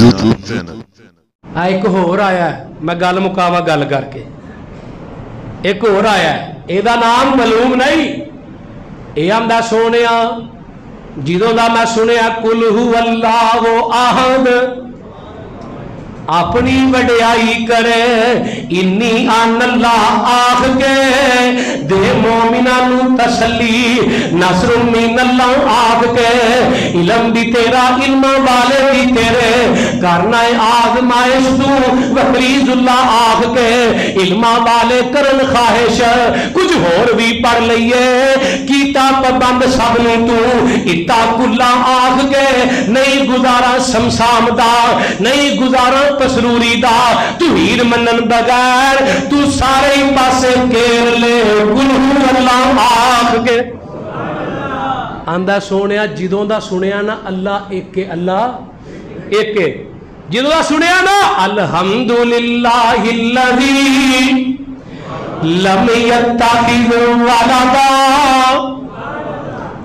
YouTube channel. एक होर आया है, मैं गल मुकावा गल करके। एक होर आया है, एदा नाम मालूम नहीं। ये आंदा सोनिया जिदों दा मैं सुनिया कुल हु अल्लाहु अहद अपनी वड्याई करे इन्नी अल्लाह आख के दे मोमिना नू तसल्ली नसर मिन अल्लाह आख के इलम भी तेरा इल्म वाले भी तेरे करना आजमाइश तू वफरीजुल्लाह आख के इल्मा वाले करन ख्वाहिश कुछ होर भी पढ़ लईए कीता पाबंद सब नू तू इता कुल्ला आख के नहीं गुजारा समसाम दा नहीं गुजारा पसरूरी दा तू हीर मनन बगैर तू सारे ही पासे घेर ले गुलहू अल्लाह आख के। आंदा सोनिया जिदों दा सुनिया ना अल्लाह एक के अल्लाह एक के जिदों दा सुनिया ना अल्हम्दुलिल्लाहिल्लज़ी लम यत्तखिज़ वलदा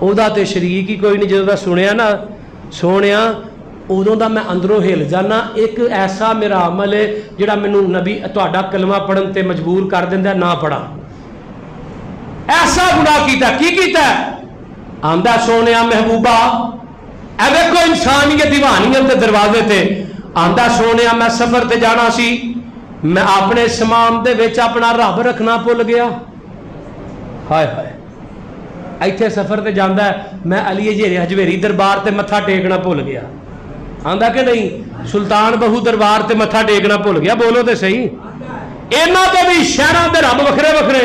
ओदा ते शरीक ही कोई नहीं। जिदों दा सुनिया ना सोनिया उदों दा मैं अंदरों हिल जाना। एक ऐसा मेरा अमल है जिहड़ा मैनू नबी तुहाडा कलमा पढ़न ते मजबूर कर दिंदा ना पढ़ा। ऐसा गुनाह कीता की कीता आंदा सोनिया महबूबा ए देखो इंसानियत दीवानियत के दरवाजे ते आंदा सोनिया मैं सफर ते जाना सी मैं अपने समान दे विच अपना रब रखना भुल गया। हाय हाय इत्थे सफर ते जांदा मैं अली हजवेरी दरबार ते मत्था टेकना भुल गया। आंदा कि नहीं सुल्तान बहू दरबार ते मत्था टेकना भुल गया। बोलो तो सही इन्हां ते भी शहरां दे रब वखरे वखरे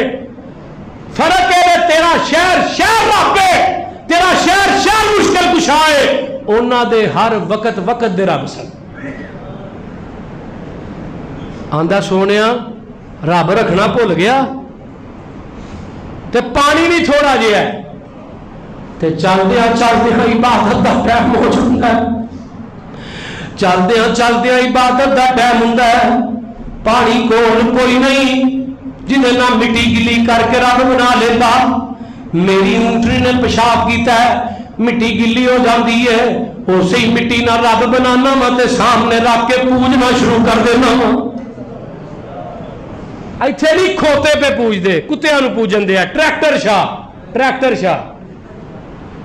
फर्क है। तेरा शहर शहर रब है तेरा शहर शहर मुश्किल कुशा है उन्हां दे हर वक्त वक्त दे रब सन। आंदा सोनिया रब रखना भुल गया ते पानी भी थोड़ा जिहा है ते चलदियां चलदियां इबादत दा टाइम हो जांदा है। चलदियां चलदियां इबादत दा टाइम हुंदा है पानी कोल कोई नहीं जिन्हें ना मिट्टी गिली करके रब बना लेता। मेरी ऊंटनी ने पेशाब किया है मिट्टी गिली हो जाती है उसे ही मिट्टी ना रब बनाना वा ते सामने रख के पूजना शुरू कर देना वा। इत्थे नहीं खोते पे पूजते कुत्तियां नूं पूजन दे ट्रैक्टर शाह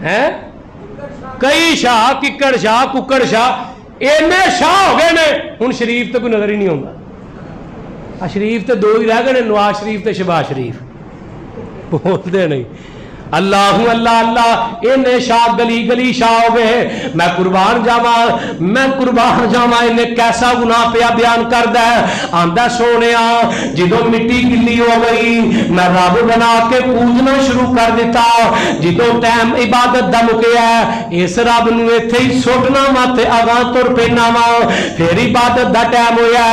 है कई शाह किक्कड़ शाह कुक्कड़ शाह इन्ने शाह हो गए ने हुण शरीफ तो कोई नजर ही नहीं आता। शरीफ तो दो ही रह गए नवाज शरीफ तो शहबाज शरीफ बोलते नहीं अल्लाह अल्लाह अल्लाह इन्ने शाह गली गली शाह हो गए। मैं कुर्बान जावा इन्हें कैसा गुनाह पिया बयान करदा है। आंदा सोनिया जिदों मिट्टी गिली हो गई मैं रब बना के पूजना शुरू कर दिता। जिदों टाइम इबादत दा मुकिया इस रब नूं इत्थे ही सुटना वा ते अगां तुर पैना वा। फिर इबादत दा टाइम होया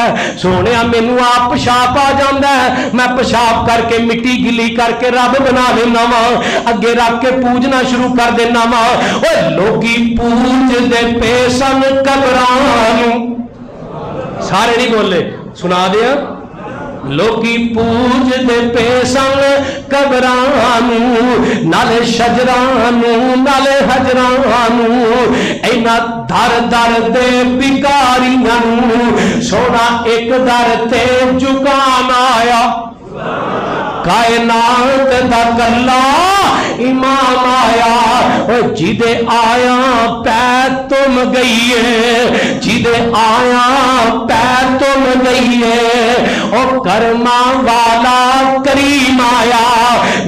सोनिया मैनू आप पेशाब आ जांदा है मैं पेशाब करके मिट्टी गिली करके रब बना लेना वा अगे रख के पूजना शुरू कर देना वा। लोकी पूजदे पे सन कबरां सारे नहीं बोले सुना दिया लोकी पूजदे पे सन कबरां नाले शजरां नाले हजरां इन्हां दर दर दे भिखारियां सोना एक दर ते झुकान आया कायनात दा कल्ला इमाम आया जिदे आया पैर तुम गई है जिदे आया पैर तुम गई है ओ करमा वाला करीम आया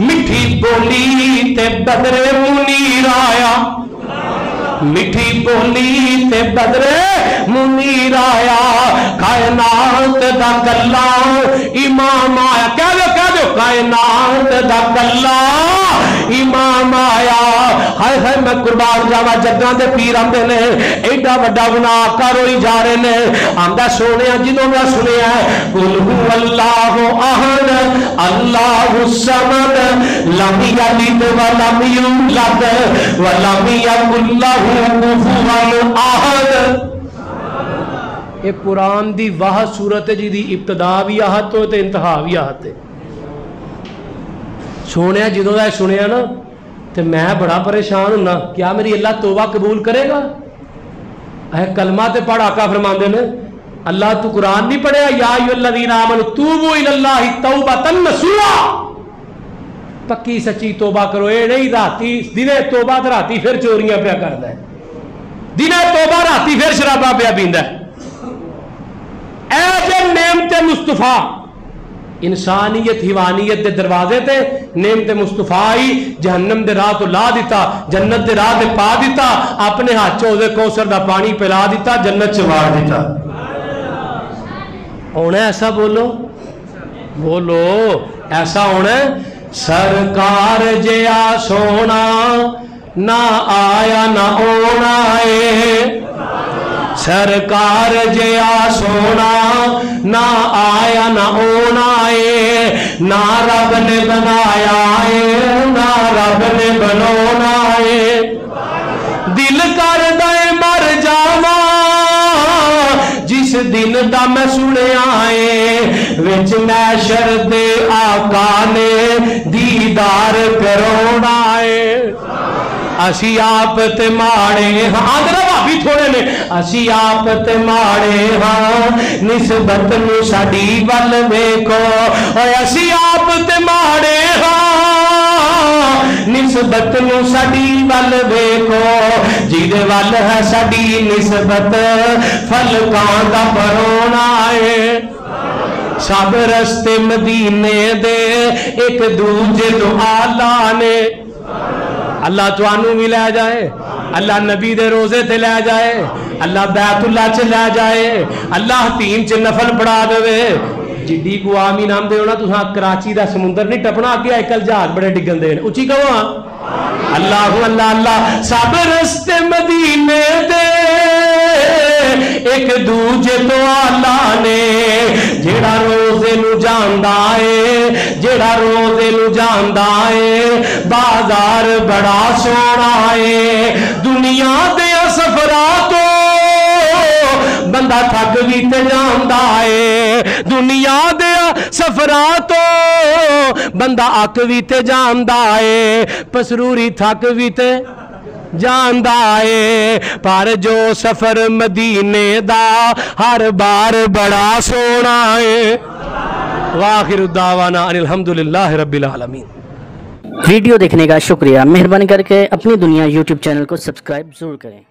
मिठी बोली ते बदरे मुनीर आया मिठी बोली ते बदरे मुनीर आया कायनात दा कल्ला इमाम आया कह दो कायनात दा कल्ला इमाम आया। हाय हाय मैं कुर्बान जावा जग्गां दे पीर आंदे ने एडा वड्डा गुनाह कर होई जा रहे ने। आंदा सोनिया जिदों मैं सुनिया कुल हु अल्लाहु अहद अल्लाहु समद लम यलिद व लम यूलद व लम यकुल लहू कुफुवन अहद। ये कुरान दी वाह सूरत है जिहदी इब्तिदा भी आहत हो ते इंतहा भी आहत है। सोनिया जिदों दा सुनिया ना तो मैं बड़ा परेशान होना क्या मेरी अल्लाह तौबा कबूल करेगा कलमा ते पढ़, आका फरमाते ने अल्लाह तू कुरान नहीं पढ़िया, या अय्युहल्लज़ीना आमनू तूबू इलल्लाहि तौबतन नसूहा, पक्की सच्ची तोबा करो। ये नहीं राती दिने तोबा तो राती फिर चोरियां पिया करदा है, दिने तोबा राती फिर शराबा पिया पींदा है। ऐ जे नेमते मुस्तफा, इंसानियत हिवानियत दे दरवाजे ते नेमते मुस्तफा ही जहन्नम दे राह तो ला दिता, जन्नत दे राह ते पा दिता, अपने हाथ चो दे कौसर दा पानी पिला दिता, जन्नत च वाड़ दिता। होना ऐसा, बोलो बोलो ऐसा होना। सरकार जया सोना ना आया ना ओना है, सरकार जया सोना ना आया ना ओना है, ना रब ने बनाया है ना रब ने बनोना है। दिल कर दे मर जावा जिस दिन दा मैं सुनिया है, विच मैशर दे आका ने दीदार करोना है। असी आप ते माड़े हाँ, आंदरा भाभी थोड़े ने, असी आप ते माड़े हाँ, निस्बत नू साडी वल वेखो, और असी आप ते माड़े हाँ, निस्बत नू साडी वल वेखो, जिहदे वल है साडी निस्बत फलकां दा परोना है। सब रस्ते मदीने दे एक दूजे तो आला ने, अल्लाह तुहानू भी लै जाए, अल्लाह नबी दे रोजे ते लै जाए, अल्लाह बैतुल्ला च लै जाए, अल्लाह तीन च नफल पढ़ा देवे। जिड्डी को आमीन आंदे हो ना तुसां, कराची दा समुंदर नहीं टपना, अगे अजकल जहाज बड़े डिगन दे, उची कहो हाँ अल्लाह अल्लाह अल्लाह। सब रस्ते मदीने दे एक दूजे तो आला ने, जेड़ा रोजे नू जांदा है, जेड़ा रोजे नू जांदा है, बाजार बड़ा सोना है। दुनिया दे सफरा तो बंदा थक भी ते जांदा है, दुनिया दे सफरा तो बंदा अक भी ते जांदा है, पसरूरी थक भी ते जांदा है, पर जो सफर मदीने दा हर बार बड़ा सोना है। वाखिरु दावाना अनिल हम्दुलिल्लाहि रब्बिल आलमीन। वीडियो देखने का शुक्रिया। मेहरबानी करके अपनी दुनिया यूट्यूब चैनल को सब्सक्राइब जरूर करें।